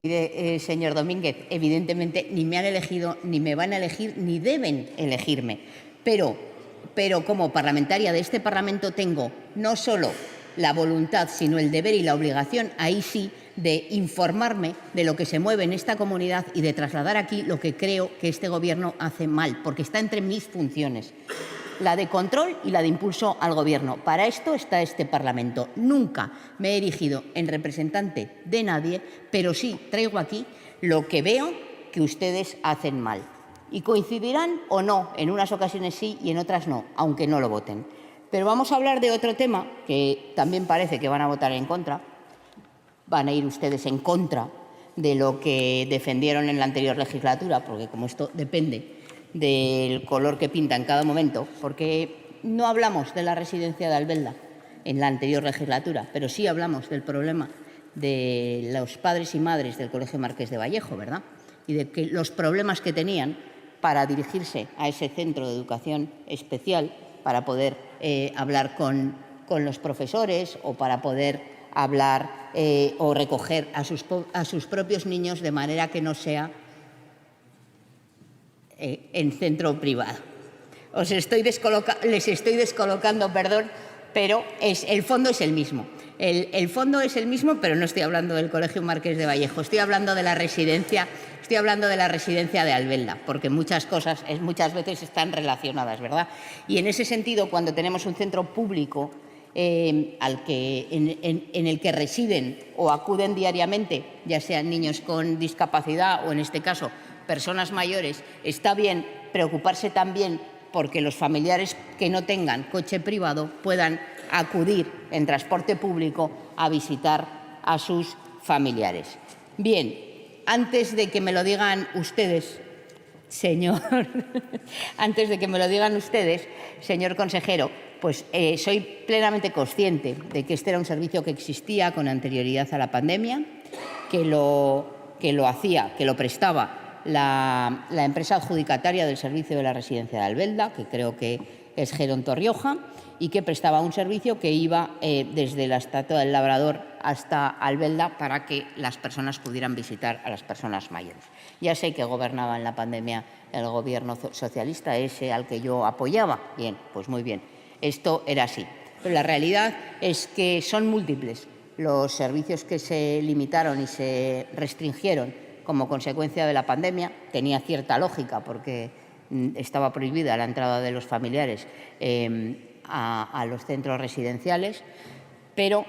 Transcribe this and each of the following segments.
Mire, señor Domínguez, evidentemente ni me han elegido, ni me van a elegir, ni deben elegirme. Pero como parlamentaria de este Parlamento tengo no solo la voluntad, sino el deber y la obligación, ahí sí, de informarme de lo que se mueve en esta comunidad y de trasladar aquí lo que creo que este Gobierno hace mal, porque está entre mis funciones, la de control y la de impulso al Gobierno. Para esto está este Parlamento. Nunca me he erigido en representante de nadie, pero sí traigo aquí lo que veo que ustedes hacen mal. Y coincidirán o no, en unas ocasiones sí y en otras no, aunque no lo voten. Pero vamos a hablar de otro tema que también parece que van a votar en contra. Van a ir ustedes en contra de lo que defendieron en la anterior legislatura, porque como esto depende del color que pinta en cada momento, porque no hablamos de la residencia de Albelda en la anterior legislatura, pero sí hablamos del problema de los padres y madres del Colegio Marqués de Vallejo, ¿verdad? Y de que los problemas que tenían para dirigirse a ese centro de educación especial, para poder hablar con los profesores o para poder hablar o recoger a sus propios niños de manera que no sea en centro privado. Les estoy descolocando, perdón, pero el fondo es el mismo. El fondo es el mismo, pero no estoy hablando del Colegio Marqués de Vallejo, estoy hablando de la residencia de Albelda, porque muchas cosas muchas veces están relacionadas, ¿verdad? Y en ese sentido, cuando tenemos un centro público en el que residen o acuden diariamente, ya sean niños con discapacidad o, en este caso, personas mayores, está bien preocuparse también porque los familiares que no tengan coche privado puedan acudir en transporte público a visitar a sus familiares. Bien, antes de que me lo digan ustedes, señor consejero, pues soy plenamente consciente de que este era un servicio que existía con anterioridad a la pandemia, que lo prestaba la empresa adjudicataria del servicio de la residencia de Albelda, que creo que es Gerontorrioja, y que prestaba un servicio que iba desde la Estatua del Labrador hasta Albelda para que las personas pudieran visitar a las personas mayores. Ya sé que gobernaba en la pandemia el Gobierno socialista, ese al que yo apoyaba. Bien, pues muy bien, esto era así. Pero la realidad es que son múltiples los servicios que se limitaron y se restringieron como consecuencia de la pandemia. Tenía cierta lógica porque estaba prohibida la entrada de los familiares a los centros residenciales, pero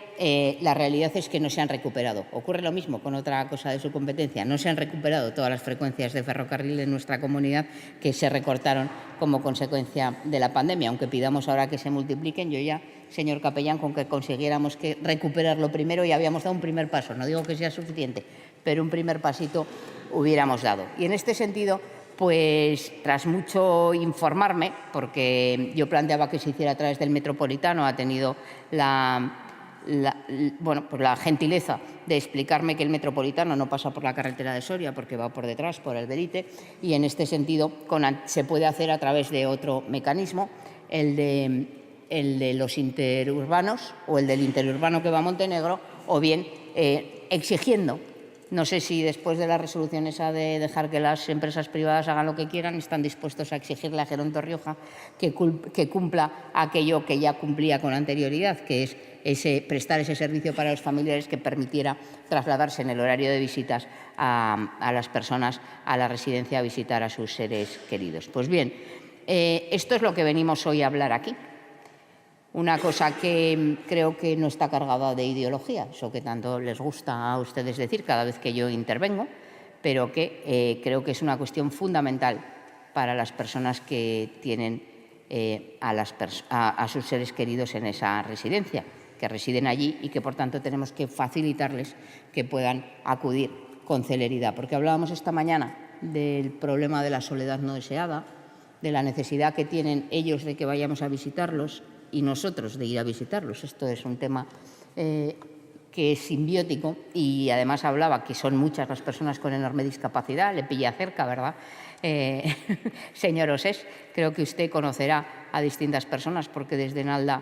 la realidad es que no se han recuperado. Ocurre lo mismo con otra cosa de su competencia. No se han recuperado todas las frecuencias de ferrocarril en nuestra comunidad que se recortaron como consecuencia de la pandemia. Aunque pidamos ahora que se multipliquen, yo ya, señor capellán, con que consiguiéramos recuperarlo primero, ya habíamos dado un primer paso. No digo que sea suficiente, pero un primer pasito hubiéramos dado. Y en este sentido, pues tras mucho informarme, porque yo planteaba que se hiciera a través del Metropolitano, ha tenido la gentileza de explicarme que el Metropolitano no pasa por la carretera de Soria porque va por detrás, por el Berite, y en este sentido se puede hacer a través de otro mecanismo, el de los interurbanos o el del interurbano que va a Montenegro, o bien exigiendo. No sé si después de la resolución esa de dejar que las empresas privadas hagan lo que quieran, están dispuestos a exigirle a Gerontorrioja que cumpla aquello que ya cumplía con anterioridad, que es prestar ese servicio para los familiares que permitiera trasladarse en el horario de visitas a las personas a la residencia a visitar a sus seres queridos. Pues bien, esto es lo que venimos hoy a hablar aquí. Una cosa que creo que no está cargada de ideología, eso que tanto les gusta a ustedes decir cada vez que yo intervengo, pero que creo que es una cuestión fundamental para las personas que tienen a sus seres queridos en esa residencia, que residen allí y que, por tanto, tenemos que facilitarles que puedan acudir con celeridad. Porque hablábamos esta mañana del problema de la soledad no deseada, de la necesidad que tienen ellos de que vayamos a visitarlos y nosotros de ir a visitarlos. Esto es un tema que es simbiótico y además hablaba que son muchas las personas con enorme discapacidad. Le pilla cerca, ¿verdad? Señor Osés, creo que usted conocerá a distintas personas porque desde Nalda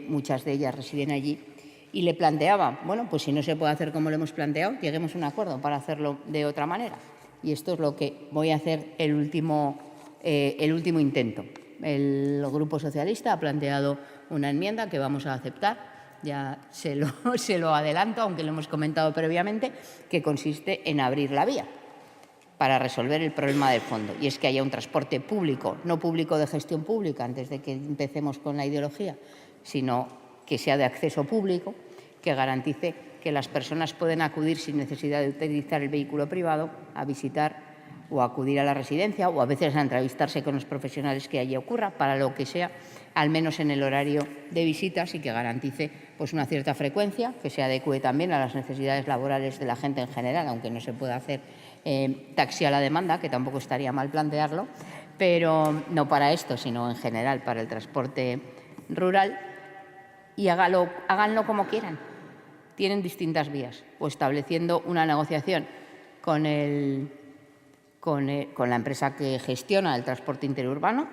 muchas de ellas residen allí. Y le planteaba, bueno, pues si no se puede hacer como lo hemos planteado, lleguemos a un acuerdo para hacerlo de otra manera. Y esto es lo que voy a hacer el último intento. El Grupo Socialista ha planteado una enmienda que vamos a aceptar, ya se lo adelanto, aunque lo hemos comentado previamente, que consiste en abrir la vía para resolver el problema del fondo. Y es que haya un transporte público, no público de gestión pública, antes de que empecemos con la ideología, sino que sea de acceso público, que garantice que las personas pueden acudir sin necesidad de utilizar el vehículo privado a visitar o acudir a la residencia o a veces a entrevistarse con los profesionales que allí ocurra, para lo que sea, al menos en el horario de visitas, y que garantice pues una cierta frecuencia, que se adecue también a las necesidades laborales de la gente en general, aunque no se pueda hacer taxi a la demanda, que tampoco estaría mal plantearlo, pero no para esto, sino en general para el transporte rural, y háganlo como quieran. Tienen distintas vías, o estableciendo una negociación con la empresa que gestiona el transporte interurbano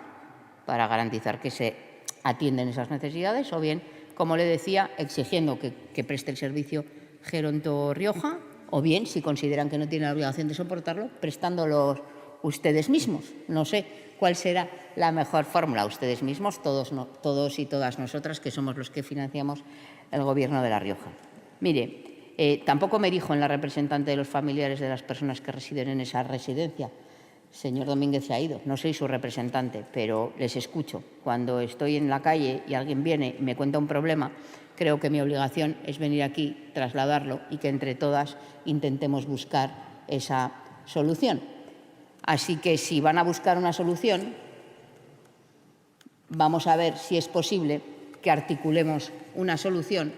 para garantizar que se atienden esas necesidades, o bien, como le decía, exigiendo que preste el servicio Geronto-Rioja, o bien, si consideran que no tienen la obligación de soportarlo, prestándolos ustedes mismos. No sé cuál será la mejor fórmula. Ustedes mismos, todos y todas nosotras, que somos los que financiamos el Gobierno de La Rioja. Mire, tampoco me dijo en la representante de los familiares de las personas que residen en esa residencia. Señor Domínguez se ha ido, no soy su representante, pero les escucho. Cuando estoy en la calle y alguien viene y me cuenta un problema, creo que mi obligación es venir aquí, trasladarlo y que entre todas intentemos buscar esa solución. Así que si van a buscar una solución, vamos a ver si es posible que articulemos una solución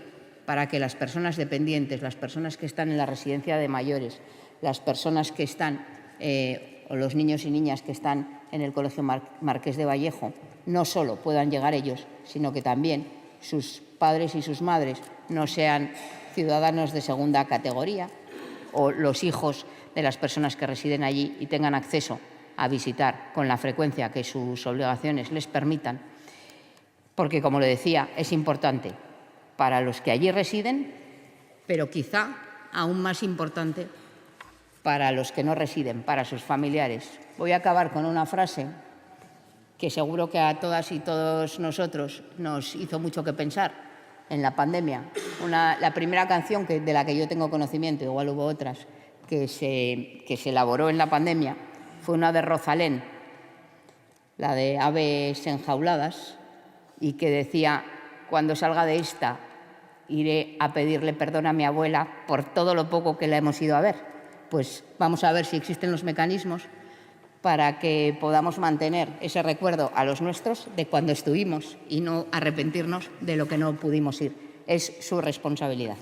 para que las personas dependientes, las personas que están en la residencia de mayores, las personas que están, o los niños y niñas que están en el Colegio Marqués de Vallejo, no solo puedan llegar ellos, sino que también sus padres y sus madres no sean ciudadanos de segunda categoría, o los hijos de las personas que residen allí y tengan acceso a visitar con la frecuencia que sus obligaciones les permitan, porque, como le decía, es importante para los que allí residen, pero quizá aún más importante para los que no residen, para sus familiares. Voy a acabar con una frase que seguro que a todas y todos nosotros nos hizo mucho que pensar en la pandemia. La primera canción de la que yo tengo conocimiento, igual hubo otras, que se elaboró en la pandemia, fue una de Rosalén, la de Aves enjauladas, y que decía: cuando salga de esta, iré a pedirle perdón a mi abuela por todo lo poco que la hemos ido a ver. Pues vamos a ver si existen los mecanismos para que podamos mantener ese recuerdo a los nuestros de cuando estuvimos y no arrepentirnos de lo que no pudimos ir. Es su responsabilidad.